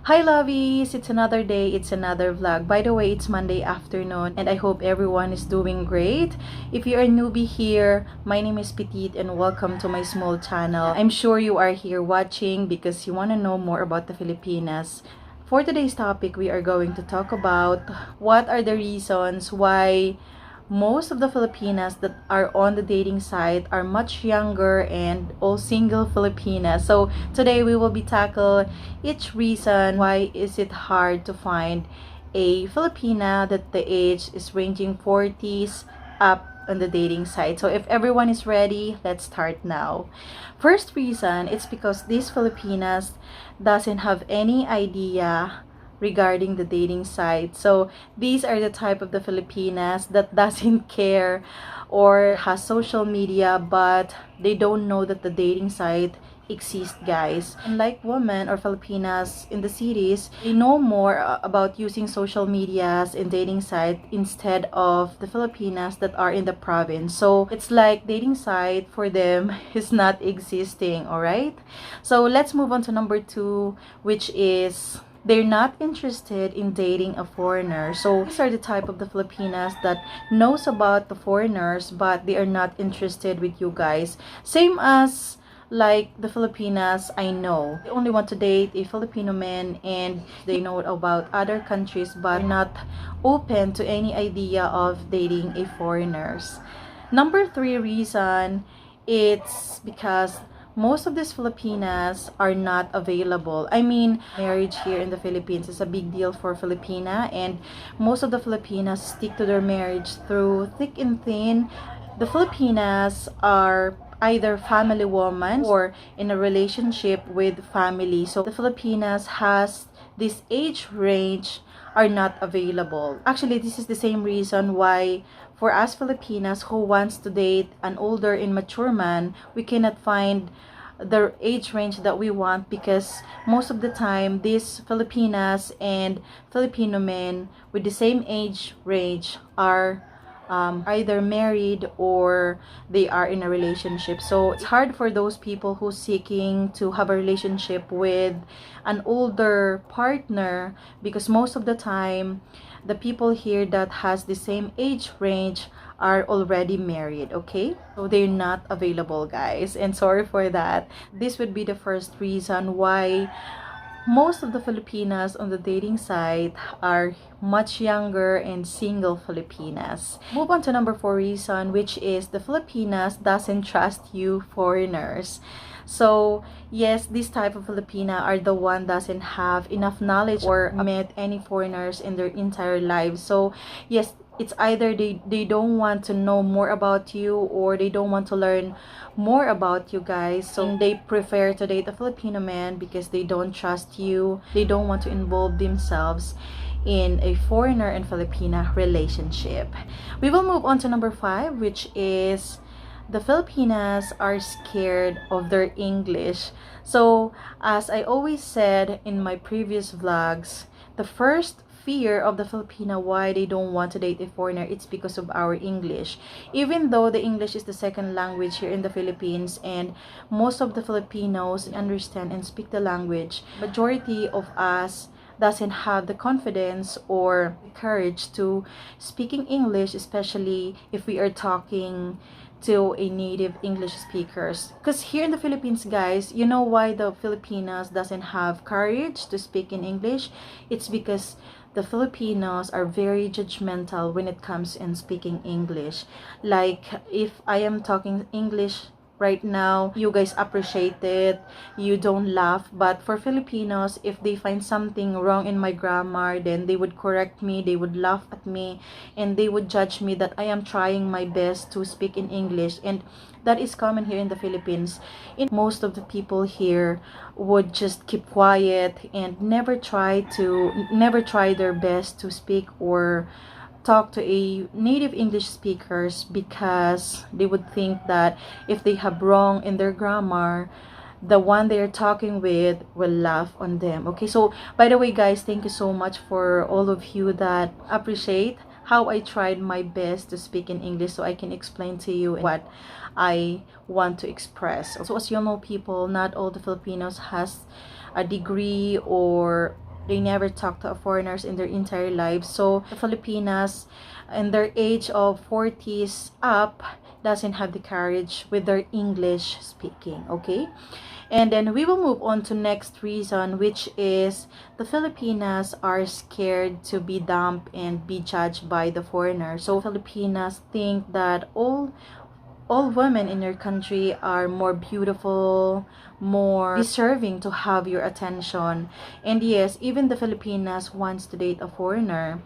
Hi lovies! It's another day, it's another vlog. By the way, it's Monday afternoon and I hope everyone is doing great. If you are newbie here, my name is Petite and welcome to my small channel. I'm sure you are here watching because you want to know more about the Filipinas. For today's topic, we are going to talk about what are the reasons why most of the Filipinas that are on the dating site are much younger and all single Filipinas. So today we will be tackle each reason why is it hard to find a Filipina that the age is ranging 40s up on the dating site. So if everyone is ready, let's start now. First reason, it's because these Filipinas doesn't have any idea regarding the dating site. So these are the type of the Filipinas that doesn't care or has social media, but they don't know that the dating site exists, guys. Unlike women or Filipinas in the cities, they know more about using social medias and dating site instead of the Filipinas that are in the province. So it's like dating site for them is not existing. All right, so let's move on to number 2, which is they're not interested in dating a foreigner. So these are the type of the Filipinas that knows about the foreigners, but they are not interested with you guys. Same as like the Filipinas I know. They only want to date a Filipino man and they know about other countries but not open to any idea of dating a foreigners. Number 3 reason, it's because most of these Filipinas are not available. I mean, marriage here in the Philippines is a big deal for Filipina, and most of the Filipinas stick to their marriage through thick and thin. The Filipinas are either family woman or in a relationship with family. So the Filipinas has this age range are not available. Actually, this is the same reason why for us Filipinas who wants to date an older and mature man, we cannot find the age range that we want, because most of the time these Filipinas and Filipino men with the same age range are either married or they are in a relationship. So it's hard for those people who seeking to have a relationship with an older partner, because most of the time the people here that has the same age range are already married. Okay, so they're not available, guys, and sorry for that. This would be the first reason why most of the Filipinas on the dating site are much younger and single Filipinas. Move on to number 4 reason, which is the Filipinas doesn't trust you foreigners. So yes, this type of Filipina are the one doesn't have enough knowledge or met any foreigners in their entire lives. So yes, it's either they don't want to know more about you or they don't want to learn more about you guys. So they prefer to date a Filipino man because they don't trust you. They don't want to involve themselves in a foreigner and Filipina relationship. We will move on to number 5, which is the Filipinas are scared of their English. So as I always said in my previous vlogs, the first fear of the Filipina why they don't want to date a foreigner, it's because of our English. Even though the English is the second language here in the Philippines and most of the Filipinos understand and speak the language, majority of us doesn't have the confidence or courage to speaking English, especially if we are talking to a native English speakers. Because here in the Philippines, guys, you know why the Filipinos doesn't have courage to speak in English? It's because the Filipinos are very judgmental when it comes in speaking English. Like if I am talking English right now, you guys appreciate it, you don't laugh. But for Filipinos, if they find something wrong in my grammar, then they would correct me, they would laugh at me, and they would judge me that I am trying my best to speak in English. And that is common here in the Philippines. Most of the people here would just keep quiet and never try their best to speak or talk to a native English speakers, because they would think that if they have wrong in their grammar, the one they're talking with will laugh on them. Okay, so by the way, guys, thank you so much for all of you that appreciate how I tried my best to speak in English so I can explain to you what I want to express. So as you know, people, not all the Filipinos has a degree or They never talk to foreigners in their entire lives. So the Filipinas in their age of 40s up doesn't have the courage with their English speaking, okay? And then we will move on to next reason, which is the Filipinas are scared to be dumped and be judged by the foreigner. So Filipinas think that all women in your country are more beautiful, more deserving to have your attention. And yes, even the Filipinas wants to date a foreigner.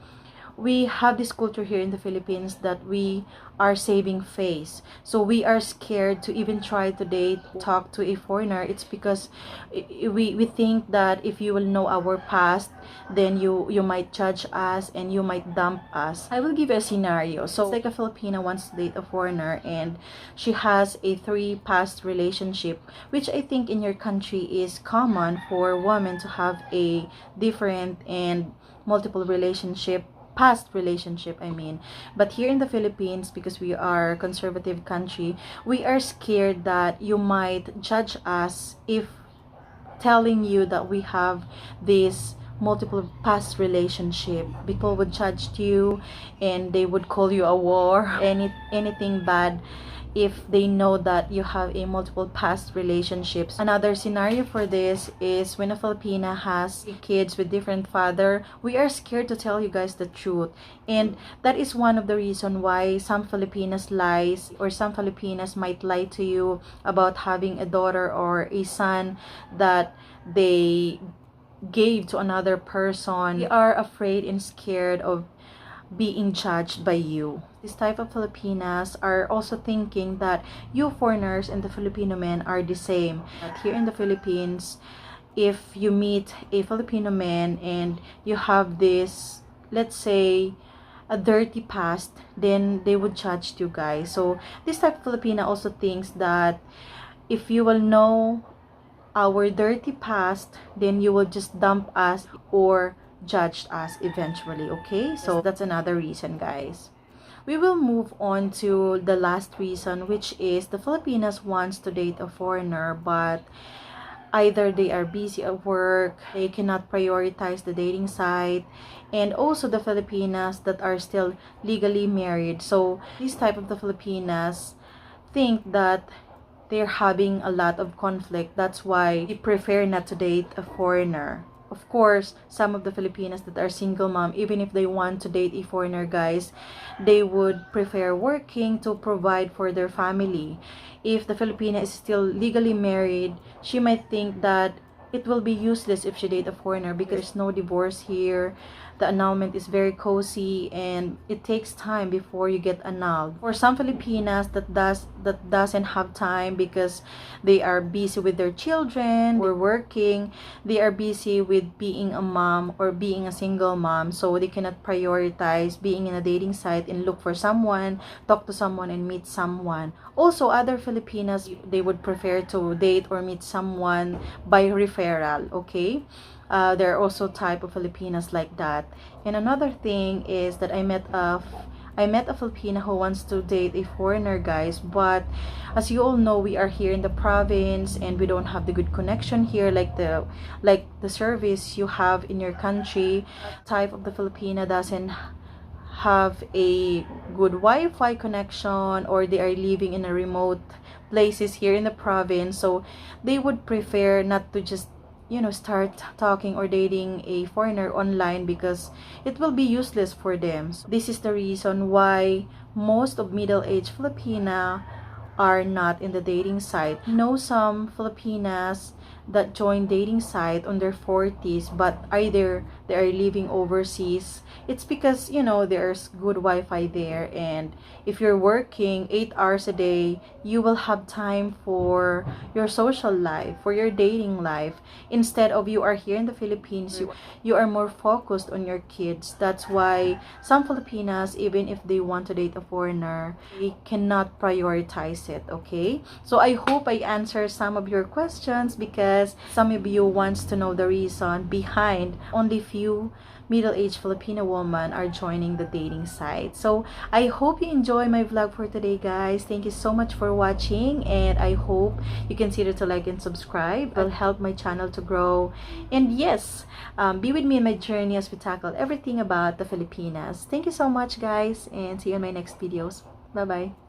We have this culture here in the Philippines that we are saving face. So we are scared to even try to date, talk to a foreigner. It's because we think that if you will know our past, then you might judge us and you might dump us. I will give you a scenario. So it's like a Filipina wants to date a foreigner and she has a 3 past relationship, which I think in your country is common for women to have a different and multiple relationship, past relationship, I mean. But here in the Philippines, because we are a conservative country, we are scared that you might judge us if telling you that we have this multiple past relationship. People would judge you and they would call you a war, anything bad, if they know that you have a multiple past relationships. Another scenario for this is when a Filipina has kids with different father, we are scared to tell you guys the truth. And that is one of the reason why some Filipinas lies, or some Filipinas might lie to you about having a daughter or a son that they gave to another person. We are afraid and scared of being judged by you. This type of Filipinas are also thinking that you foreigners and the Filipino men are the same. But here in the Philippines, if you meet a Filipino man and you have this, let's say, a dirty past, then they would judge you guys. So this type of Filipina also thinks that if you will know our dirty past, then you will just dump us or judged us eventually, okay? So that's another reason, guys. We will move on to the last reason, which is the Filipinas wants to date a foreigner, but either they are busy at work, they cannot prioritize the dating site, and also the Filipinas that are still legally married. So this type of the Filipinas think that they're having a lot of conflict. That's why they prefer not to date a foreigner. Of course, some of the Filipinas that are single mom, even if they want to date a foreigner, guys, they would prefer working to provide for their family. If the Filipina is still legally married, she might think that it will be useless if she date a foreigner because there's no divorce here. The annulment is very cozy and it takes time before you get annulled. For some Filipinas that doesn't have time because they are busy with their children or working, they are busy with being a mom or being a single mom, so they cannot prioritize being in a dating site and look for someone, talk to someone and meet someone. Also, other Filipinas, they would prefer to date or meet someone by referral, okay? There are also type of Filipinas like that. And another thing is that I met a Filipina who wants to date a foreigner, guys, but as you all know, we are here in the province and we don't have the good connection here like the service you have in your country. Type of the Filipina doesn't have a good Wi-Fi connection, or they are living in a remote places here in the province, so they would prefer not to just start talking or dating a foreigner online because it will be useless for them. So this is the reason why most of middle-aged Filipina are not in the dating site. I know some Filipinas that join dating site on their 40s, but either they are living overseas. It's because there's good Wi-Fi there, and if you're working 8 hours a day, you will have time for your social life, for your dating life. Instead of you are here in the Philippines, you are more focused on your kids. That's why some Filipinas, even if they want to date a foreigner, they cannot prioritize it, okay? So I hope I answered some of your questions, because because some of you wants to know the reason behind only few middle-aged Filipino women are joining the dating site. So I hope you enjoy my vlog for today, guys. Thank you so much for watching, and I hope you consider to like and subscribe. It will help my channel to grow. And yes, be with me in my journey as we tackle everything about the Filipinas. Thank you so much, guys, and see you in my next videos. Bye bye.